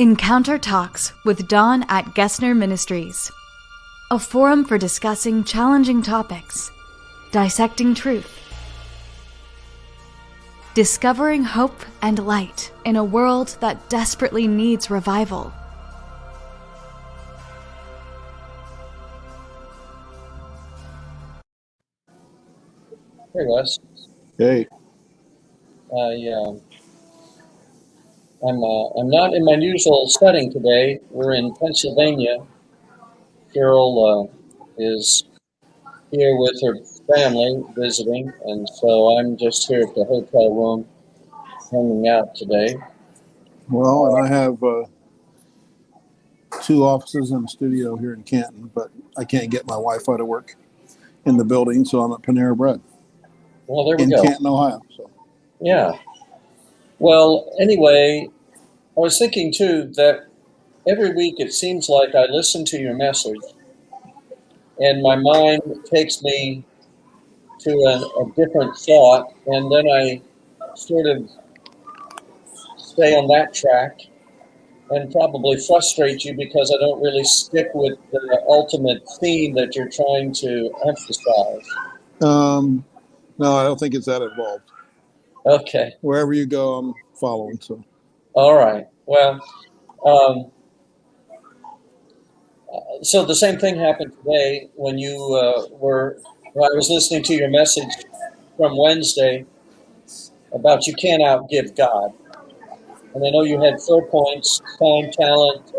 Encounter Talks with Dawn at Gessner Ministries, a forum for discussing challenging topics, dissecting truth, discovering hope and light in a world that desperately needs revival. Hey, Wes. Hey. I'm not in my usual setting today. We're in Pennsylvania. Carol is here with her family visiting, and so I'm just here at the hotel room hanging out today. Well, and I have two offices and a studio here in Canton, but I can't get my Wi-Fi to work in the building, so I'm at Panera Bread. Well, there we in go. Canton, Ohio. So. Yeah. Well, anyway, I was thinking too that every week it seems like I listen to your message and my mind takes me to a different thought, and then I sort of stay on that track and probably frustrate you because I don't really stick with the ultimate theme that you're trying to emphasize. No, I don't think it's that involved. Okay. Wherever you go, I'm following. So. All right. Well, so the same thing happened today when you when I was listening to your message from Wednesday about you can't outgive God. And I know you had 4 points: time, talent,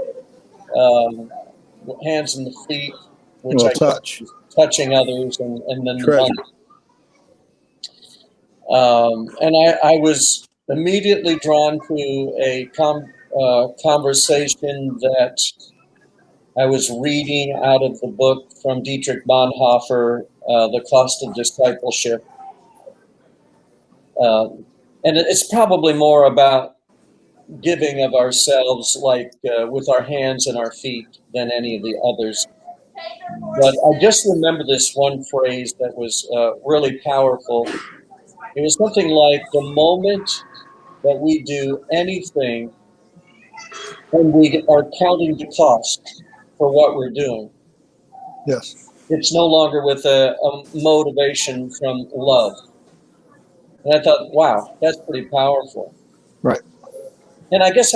hands and the feet, which I touch, touching others, and then treasure. The money. And I was immediately drawn to a conversation that I was reading out of the book from Dietrich Bonhoeffer, The Cost of Discipleship. And it's probably more about giving of ourselves, like with our hands and our feet, than any of the others. But I just remember this one phrase that was really powerful. It was something like, the moment that we do anything and we are counting the cost for what we're doing. Yes. It's no longer with a motivation from love. And I thought, wow, that's pretty powerful. Right. And I guess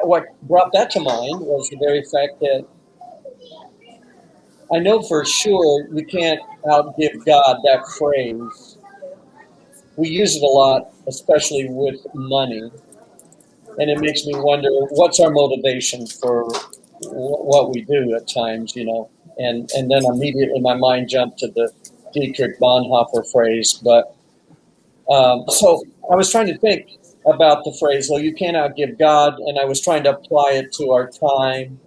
what brought that to mind was the very fact that I know for sure we can't outgive God, that phrase. We use it a lot, especially with money. And it makes me wonder, what's our motivation for what we do at times, you know? And then immediately my mind jumped to the Dietrich Bonhoeffer phrase. But so I was trying to think about the phrase, well, you can't outgive God. And I was trying to apply it to our time,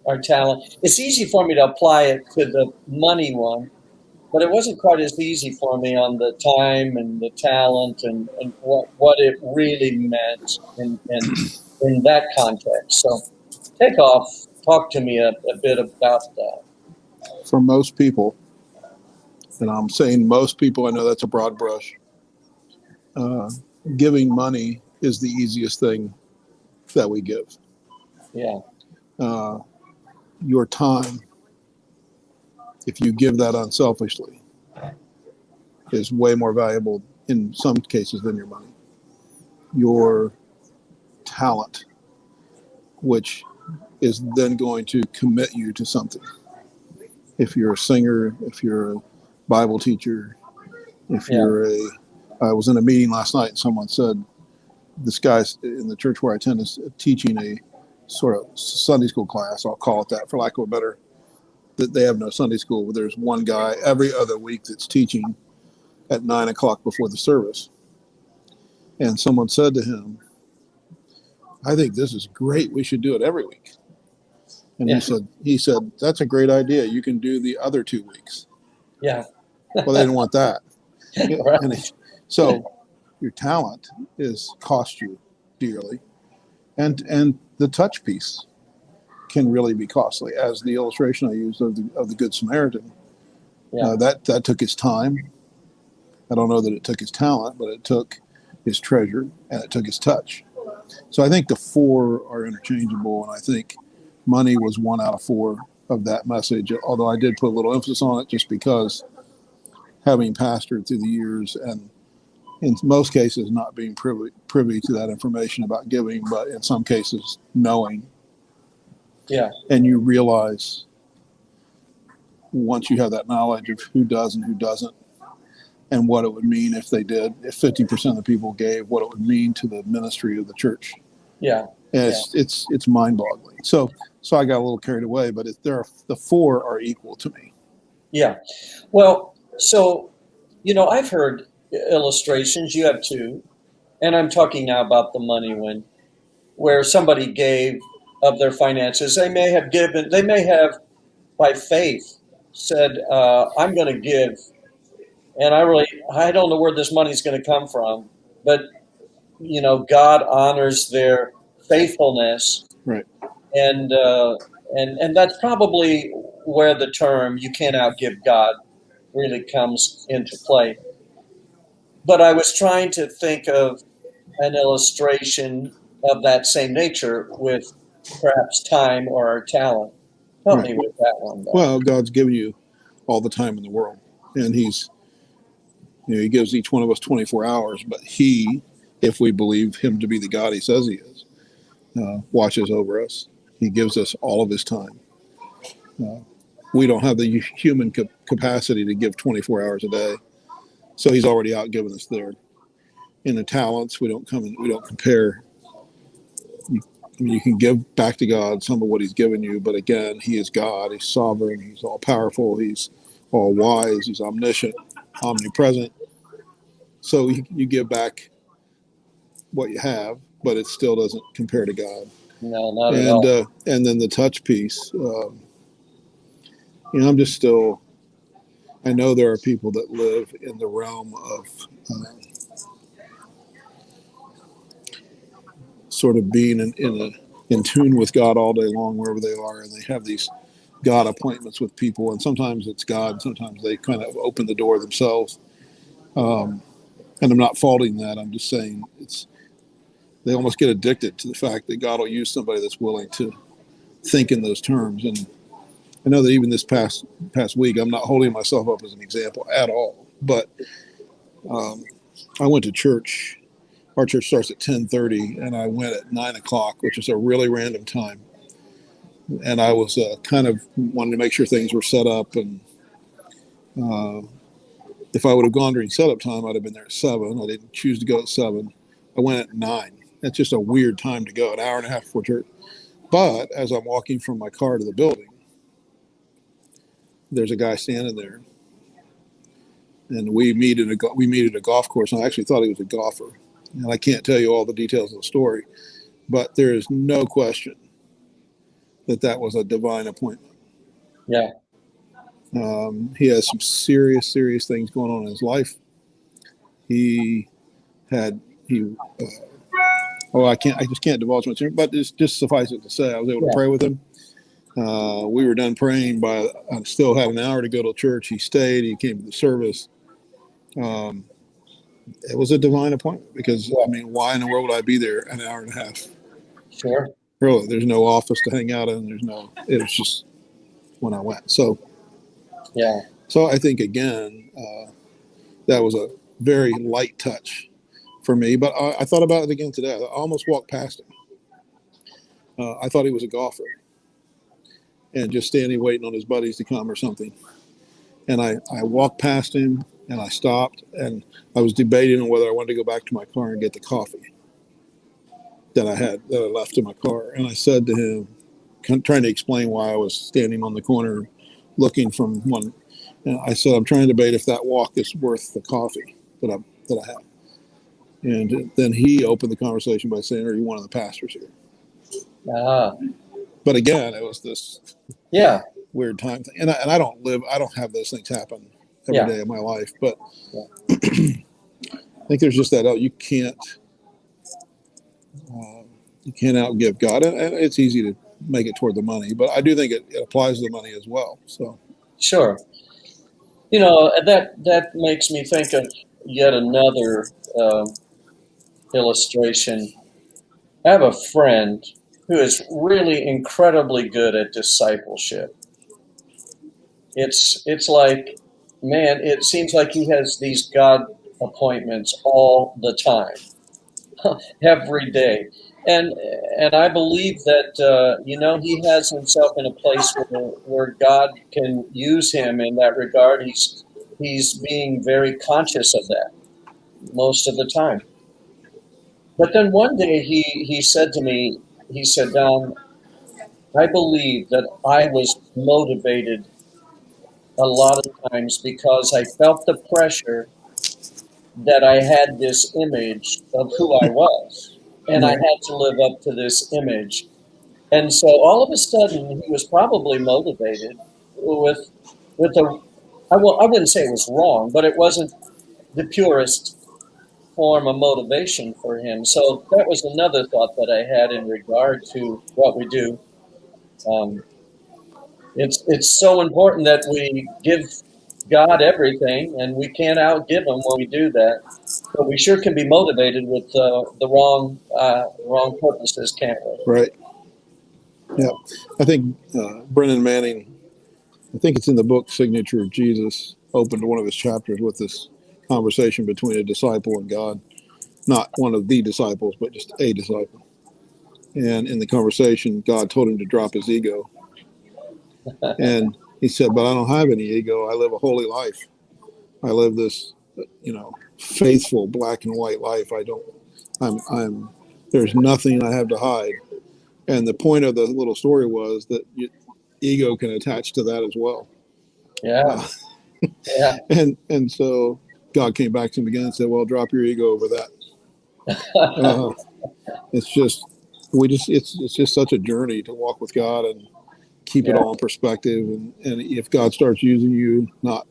our talent. It's easy for me to apply it to the money one, but it wasn't quite as easy for me on the time and the talent and what it really meant in that context. So talk to me a bit about that. For most people, and I'm saying most people, I know that's a broad brush, giving money is the easiest thing that we give. Yeah. Your time, if you give that unselfishly, is way more valuable in some cases than your money. Your talent, which is then going to commit you to something. If you're a singer, if you're a Bible teacher, if you're I was in a meeting last night and someone said, this guy in the church where I attend is teaching a sort of Sunday school class, I'll call it that for lack of a better, that they have no Sunday school, but there's one guy every other week that's teaching at 9 o'clock before the service. And someone said to him, I think this is great. We should do it every week. And he said, that's a great idea. You can do the other 2 weeks. Yeah. Well, they didn't want that. Right. So your talent is cost you dearly. And the touch piece can really be costly, as the illustration I used of the Good Samaritan. Yeah. That took his time. I don't know that it took his talent, but it took his treasure and it took his touch. So I think the four are interchangeable, and I think money was 1 out of 4 of that message. Although I did put a little emphasis on it, just because having pastored through the years, and in most cases not being privy to that information about giving, but in some cases knowing. Yeah. And you realize once you have that knowledge of who does and who doesn't, and what it would mean if they did, if 50% of the people gave, what it would mean to the ministry of the church. Yeah. And it's mind-boggling. So I got a little carried away, but the four are equal to me. Yeah. Well, so, I've heard illustrations. You have two. And I'm talking now about the money one, where somebody gave of their finances. They may have by faith said, I'm going to give. And I don't know where this money is going to come from, but, God honors their faithfulness. Right. And that's probably where the term "you can't outgive God" really comes into play. But I was trying to think of an illustration of that same nature with perhaps time or our talent. Help Right. me with that one, though. Well, God's given you all the time in the world, and He gives each one of us 24 hours, but He, if we believe Him to be the God He says He is, watches over us. He gives us all of His time. We don't have the human capacity to give 24 hours a day, so He's already outgiven us there. In the talents, we don't compare. You can give back to God some of what He's given you, but again, He is God. He's sovereign. He's all powerful. He's all wise. He's omniscient, omnipresent. So you give back what you have, but it still doesn't compare to God. No, not at all. And then the touch piece. I know there are people that live in the realm of sort of being in tune with God all day long, wherever they are, and they have these God appointments with people, and sometimes it's God, sometimes they kind of open the door themselves. And I'm not faulting that. I'm just saying they almost get addicted to the fact that God will use somebody that's willing to think in those terms. And I know that even this past week, I'm not holding myself up as an example at all, but I went to church. Our church starts at 10:30, and I went at 9:00, which is a really random time. And I was kind of wanting to make sure things were set up. And if I would have gone during setup time, I'd have been there at 7. I didn't choose to go at 7. I went at 9. That's just a weird time to go, an hour and a half before church. But as I'm walking from my car to the building, there's a guy standing there. And we meet at a golf course. And I actually thought he was a golfer. And I can't tell you all the details of the story, but there is no question that was a divine appointment. Yeah. He has some serious things going on in his life. I just can't divulge much, but just suffice it to say, I was able to pray with him. We were done praying I still had an hour to go to church. He stayed, he came to the service. It was a divine appointment because, why in the world would I be there an hour and a half? Sure. Really, there's no office to hang out in. It was just when I went. So, yeah. So I think, again, that was a very light touch for me. But I thought about it again today. I almost walked past him. I thought he was a golfer and just standing waiting on his buddies to come or something. And I walked past him and I stopped and I was debating on whether I wanted to go back to my car and get the coffee that I left in my car. And I said to him, trying to explain why I was standing on the corner looking from one. And I said, I'm trying to debate if that walk is worth the coffee that I have. And then he opened the conversation by saying, are you one of the pastors here? But again, it was this weird time thing. And I don't have those things happen every day of my life. But I think there's just that, you can't outgive God. And it's easy to make it toward the money, but I do think it applies to the money as well. So sure. That makes me think of yet another illustration I have a friend who is really incredibly good at discipleship. It's like, man, it seems like he has these God appointments all the time, every day. And and I believe that he has himself in a place where God can use him in that regard. He's being very conscious of that most of the time. But then one day he said to me, he said, Don, I believe that I was motivated a lot of times because I felt the pressure that I had this image of who I was, and I Right. had to live up to this image. And so all of a sudden, he was probably motivated with a, I wouldn't say it was wrong, but it wasn't the purest form of motivation for him. So that was another thought that I had in regard to what we do. Um, it's so important that we give God everything, and we can't outgive Him when we do that. But we sure can be motivated with the wrong purposes, can't we? Right. Yeah. I think Brennan Manning, I think it's in the book Signature of Jesus, opened one of his chapters with this conversation between a disciple and God. Not one of the disciples, but just a disciple. And in the conversation, God told him to drop his ego. And he said, but I don't have any ego. I live a holy life. I live this, faithful black and white life. There's nothing I have to hide. And the point of the little story was that ego can attach to that as well. Yeah, yeah. And so God came back to him again and said, well, drop your ego over that. It's just, it's just such a journey to walk with God and keep it Yeah. all in perspective. And if God starts using you, not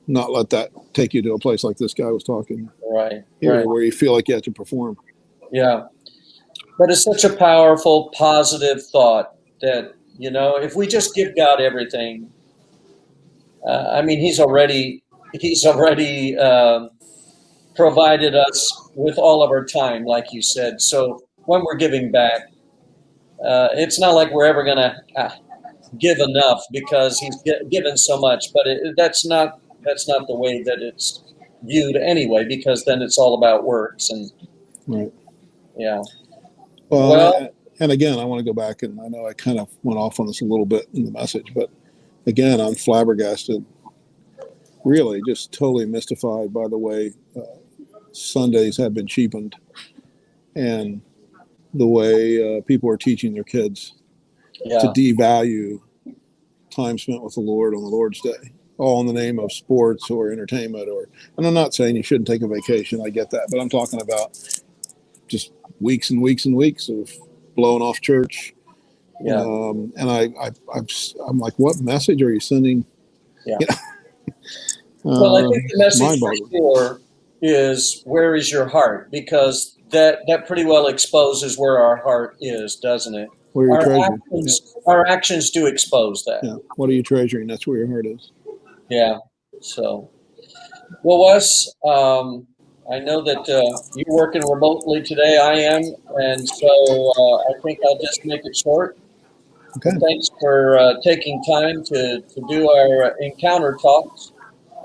let that take you to a place like this guy was talking Right, here, right. where you feel like you have to perform. Yeah. But it's such a powerful, positive thought that, if we just give God everything, I mean, He's already provided us with all of our time, like you said. So when we're giving back, it's not like we're ever going to give enough because He's given so much. But that's not the way that it's viewed anyway, because then it's all about works and Right. yeah. Well, and again, I want to go back, and I know I kind of went off on this a little bit in the message, but again, I'm flabbergasted, really just totally mystified by the way Sundays have been cheapened and the way people are teaching their kids to Yeah, devalue time spent with the Lord on the Lord's Day, all in the name of sports or entertainment. And I'm not saying you shouldn't take a vacation, I get that, but I'm talking about just weeks and weeks and weeks of blowing off church. yeah, And I'm like, what message are you sending? yeah. You Well, I think the message for mind-boggling. sure is, where is your heart? Because that pretty well exposes where our heart is, doesn't it? Where are you Our treasuring? actions do expose that. Yeah. What are you treasuring? That's where your heart is. Yeah. So, well, Wes, I know that you're working remotely today. I am, and so I think I'll just make it short. Okay. And thanks for taking time to do our encounter talks.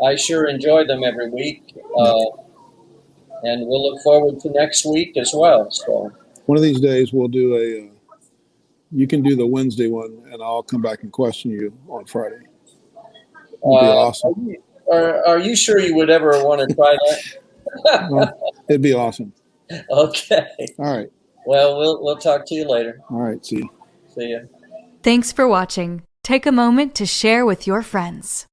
I sure enjoy them every week, Yeah. and we'll look forward to next week as well. So, One of these days we'll do you can do the Wednesday one and I'll come back and question you on Friday. It'd be awesome. are you sure you would ever want to try that? Well, it'd be awesome. Okay. All right. Well, we'll talk to you later. All right. See you. See ya. Thanks for watching. Take a moment to share with your friends.